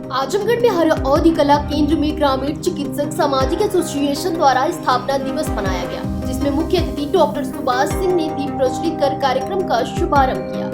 आजमगढ़ में हरऔदी कला केंद्र में ग्रामीण चिकित्सक सामाजिक एसोसिएशन द्वारा स्थापना दिवस मनाया गया, जिसमें मुख्य अतिथि डॉक्टर सुभाष सिंह ने दीप प्रज्वलित कर कार्यक्रम का शुभारंभ किया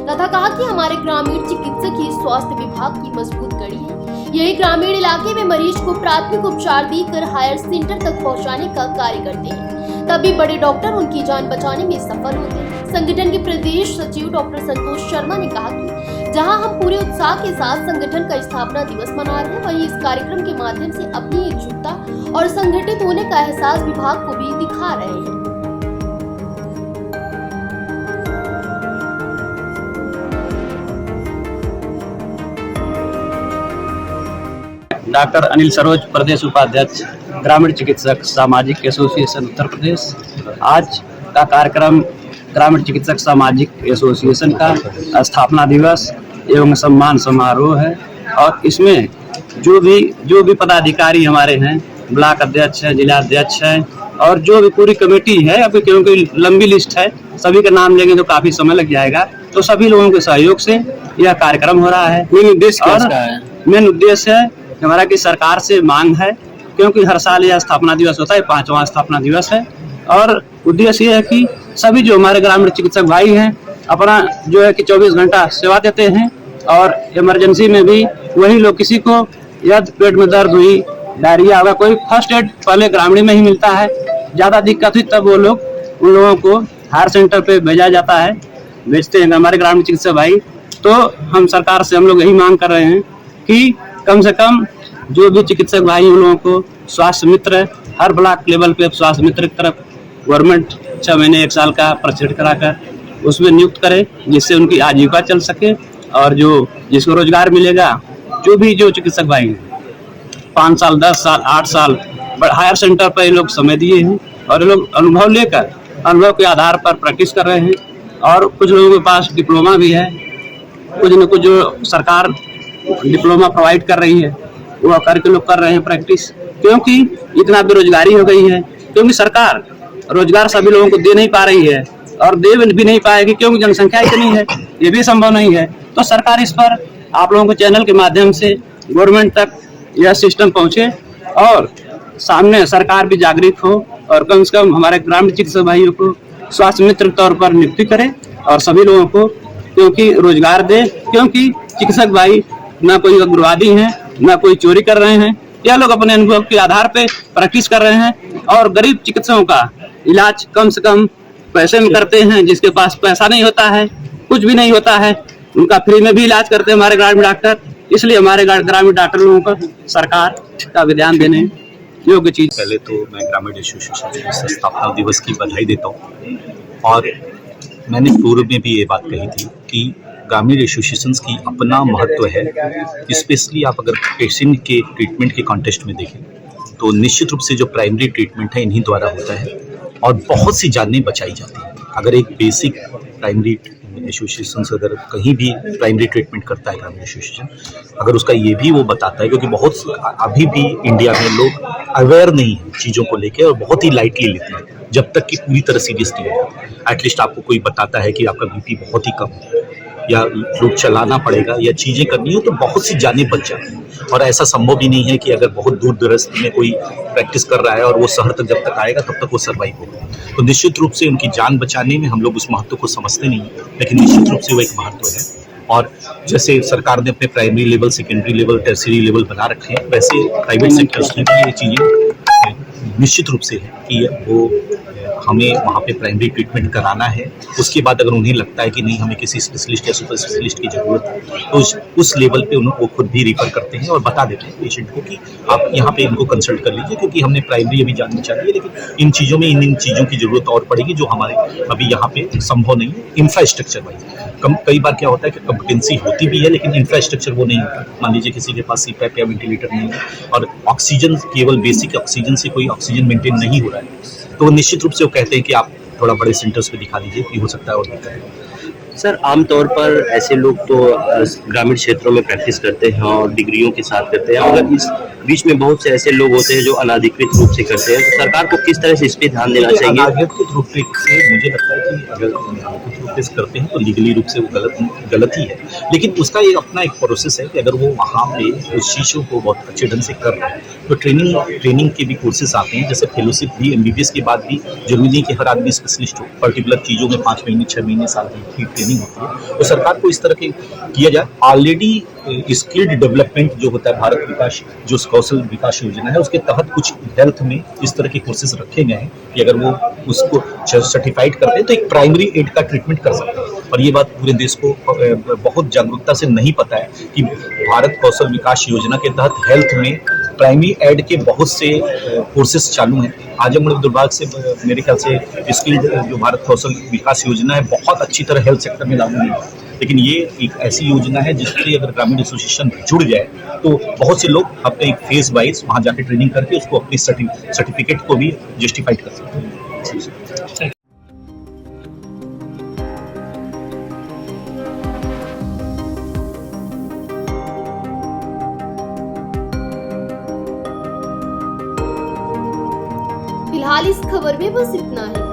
तथा कहा कि हमारे ग्रामीण चिकित्सक ही स्वास्थ्य विभाग की मजबूत कड़ी है। यही ग्रामीण इलाके में मरीज को प्राथमिक उपचार देकर हायर सेंटर तक पहुंचाने का कार्य करते हैं, तभी बड़े डॉक्टर उनकी जान बचाने में सफल होते हैं। संगठन के प्रदेश सचिव डॉक्टर संतोष शर्मा ने कहा कि जहां हम पूरे उत्साह के साथ संगठन का स्थापना दिवस मना रहे हैं, वहीं इस कार्यक्रम के माध्यम से अपनी एकजुटता और संगठित होने का एहसास विभाग को भी दिखा रहे हैं। डॉक्टर अनिल सरोज, प्रदेश उपाध्यक्ष, ग्रामीण चिकित्सक सामाजिक एसोसिएशन उत्तर प्रदेश। आज का कार्यक्रम ग्रामीण चिकित्सक सामाजिक एसोसिएशन का स्थापना दिवस एवं सम्मान समारोह है और इसमें जो भी पदाधिकारी हमारे हैं, ब्लॉक अध्यक्ष है, जिला अध्यक्ष है और जो भी पूरी कमेटी है, अभी क्योंकि लंबी लिस्ट है, सभी का नाम लेंगे तो काफी समय लग जाएगा, तो सभी लोगों के सहयोग से यह कार्यक्रम हो रहा है। मेन उद्देश्य है हमारा कि सरकार से मांग है, क्योंकि हर साल यह स्थापना दिवस होता है, 5वां स्थापना दिवस है और उद्देश्य ये है कि सभी जो हमारे ग्रामीण चिकित्सक भाई हैं अपना जो है कि 24 घंटा सेवा देते हैं और इमरजेंसी में भी वही लोग, किसी को यदि पेट में दर्द हुई, डायरिया होगा, कोई फर्स्ट एड पहले ग्रामीण में ही मिलता है, ज़्यादा दिक्कत हुई तब वो लोग उन लोगों को हायर सेंटर पे भेजा जाता है, भेजते हैं हमारे ग्रामीण चिकित्सक भाई। तो हम सरकार से हम लोग यही मांग कर रहे हैं कि कम से कम जो भी चिकित्सक भाई उन लोगों को स्वास्थ्य मित्र हर ब्लॉक लेवल पे स्वास्थ्य मित्र की तरफ गवर्नमेंट 6 महीने 1 साल का प्रशिक्षण कराकर उसमें नियुक्त करे, जिससे उनकी आजीविका चल सके और जिसको रोजगार मिलेगा। जो चिकित्सक भाई हैं 5 साल 10 साल 8 साल हायर सेंटर पर ये लोग समय दिए हैं और ये लोग अनुभव के आधार पर प्रैक्टिस कर रहे हैं और कुछ लोगों के पास डिप्लोमा भी है, कुछ न कुछ जो सरकार डिप्लोमा प्रोवाइड कर रही है वो करके लोग कर रहे हैं प्रैक्टिस, क्योंकि इतना बेरोजगारी हो गई है, क्योंकि सरकार रोजगार सभी लोगों को दे नहीं पा रही है और दे भी नहीं पाएगी, क्योंकि जनसंख्या इतनी है, ये भी संभव नहीं है। तो सरकार इस पर आप लोगों के चैनल के माध्यम से गवर्नमेंट तक यह सिस्टम पहुंचे और सामने सरकार भी जागृत हो और कम से कम हमारे ग्रामीण चिकित्सक भाइयों को स्वास्थ्य मित्र के तौर पर नियुक्ति करे और सभी लोगों को क्योंकि रोजगार दे, क्योंकि चिकित्सक भाई ना कोई उग्रवादी हैं, ना कोई चोरी कर रहे हैं, यह लोग अपने अनुभव के आधार पे प्रैक्टिस कर रहे हैं और गरीब चिकित्सकों का इलाज कम से कम पैसे में करते हैं। जिसके पास पैसा नहीं होता है, कुछ भी नहीं होता है, उनका फ्री में भी इलाज करते हैं हमारे ग्रामीण डॉक्टर। इसलिए हमारे ग्रामीण डॉक्टर लोगों पर सरकार का भी ध्यान देने योग्य चीज। पहले तो मैं ग्रामीण एसोसिएशन के स्थापना दिवस की बधाई देता हूँ और मैंने पूर्व में भी ये बात कही थी कि ग्रामीण एसोसिएशंस की अपना महत्व है। स्पेशली आप अगर पेशेंट के ट्रीटमेंट के कॉन्टेक्स्ट में देखें तो निश्चित रूप से जो प्राइमरी ट्रीटमेंट है इन्हीं द्वारा होता है और बहुत सी जानें बचाई जाती हैं। अगर एक बेसिक प्राइमरी एसोसिएशन से अगर कहीं भी प्राइमरी ट्रीटमेंट करता है ग्रामीण एसोसिएशन, अगर उसका ये भी वो बताता है, क्योंकि बहुत अभी भी इंडिया में लोग अवेयर नहीं है चीज़ों को लेकर और बहुत ही लाइटली लेते हैं, जब तक कि पूरी तरह सीरियस नहीं होता। एटलीस्ट आपको कोई बताता है कि आपका बीपी बहुत ही कम है या लोग चलाना पड़ेगा या चीज़ें करनी हो तो बहुत सी जानें बच जाती हैं। और ऐसा संभव भी नहीं है कि अगर बहुत दूर दराज में कोई प्रैक्टिस कर रहा है और वो शहर तक जब तक आएगा तब तक वो सर्वाइव होगा। तो निश्चित रूप से उनकी जान बचाने में हम लोग उस महत्व को समझते नहीं हैं, लेकिन निश्चित रूप से वो एक महत्व है। और जैसे सरकार ने अपने primary level, secondary level, tertiary level बना रखे हैं, वैसे प्राइवेट सेक्टर्स में भी ये चीज़ें निश्चित रूप से है कि वो हमें वहाँ पे प्राइमरी ट्रीटमेंट कराना है। उसके बाद अगर उन्हें लगता है कि नहीं हमें किसी स्पेशलिस्ट या सुपर स्पेशलिस्ट की ज़रूरत है तो उस लेवल पे उनको खुद भी रिफर करते हैं और बता देते हैं पेशेंट को कि आप यहाँ पे इनको कंसल्ट कर लीजिए, क्योंकि हमने प्राइमरी अभी जाननी चाहिए, लेकिन इन चीज़ों में इन चीज़ों की ज़रूरत और पड़ेगी जो हमारे अभी यहाँ पे संभव नहीं है। इंफ्रास्ट्रक्चर वाइज कई बार क्या होता है कि कम्पिटेंसी होती भी है लेकिन इंफ्रास्ट्रक्चर वो नहीं होता। मान लीजिए किसी के पास सीपैप या वेंटिलेटर नहीं है और ऑक्सीजन, केवल बेसिक ऑक्सीजन से कोई ऑक्सीजन मेंटेन नहीं हो रहा है, तो निश्चित रूप से वो कहते हैं कि आप थोड़ा बड़े सेंटर्स पे दिखा दीजिए कि हो सकता है और बेहतर है। सर आमतौर पर ऐसे लोग तो ग्रामीण क्षेत्रों में प्रैक्टिस करते हैं और डिग्रियों के साथ करते हैं, मगर इस बीच में बहुत से ऐसे लोग होते हैं जो अनाधिकृत रूप से करते हैं, तो सरकार को किस तरह से इस पे ध्यान देना चाहिए? अनाधिकृत रूप से मुझे लगता है कि अगर अनाधिकृत रूप से करते हैं तो लीगली रूप से वो गलत ही है, लेकिन उसका एक अपना एक प्रोसेस है कि अगर वो वहाँ पे उस चीज़ों को बहुत अच्छे ढंग से कर रहे हैं तो ट्रेनिंग के भी कोर्सेज आते हैं, जैसे फेलोशिप भी MBBS के बाद भी जरूरी नहीं कि हर आदमी स्पेशलिस्ट हो, पर्टिकुलर चीज़ों में 5 महीने 6 महीने साल की ट्रेनिंग होती है। तो सरकार को इस तरह के किया जाए। ऑलरेडी स्किल्ड डेवलपमेंट जो होता है भारत विकास जो कौशल विकास योजना है उसके तहत कुछ हेल्थ में इस तरह के कोर्सेज रखे गए हैं कि अगर वो उसको सर्टिफाइड करते हैं तो एक प्राइमरी एड का ट्रीटमेंट कर सकते हैं। और ये बात पूरे देश को बहुत जागरूकता से नहीं पता है कि भारत कौशल विकास योजना के तहत हेल्थ में प्राइमरी एड के बहुत से कोर्सेज चालू हैं। आजमगढ़ दुर्भाग्य से मेरे ख्याल से स्किल्ड जो भारत कौशल विकास योजना है बहुत अच्छी तरह हेल्थ सेक्टर में लागू नहीं है, लेकिन ये एक ऐसी योजना है जिससे अगर ग्रामीण एसोसिएशन जुड़ जाए तो बहुत से लोग अपने एक फेज वाइज वहाँ जाके ट्रेनिंग करके उसको अपनी सर्टिफिकेट को भी जस्टिफाइड कर सकते हैं। फिलहाल इस खबर में बस इतना ही।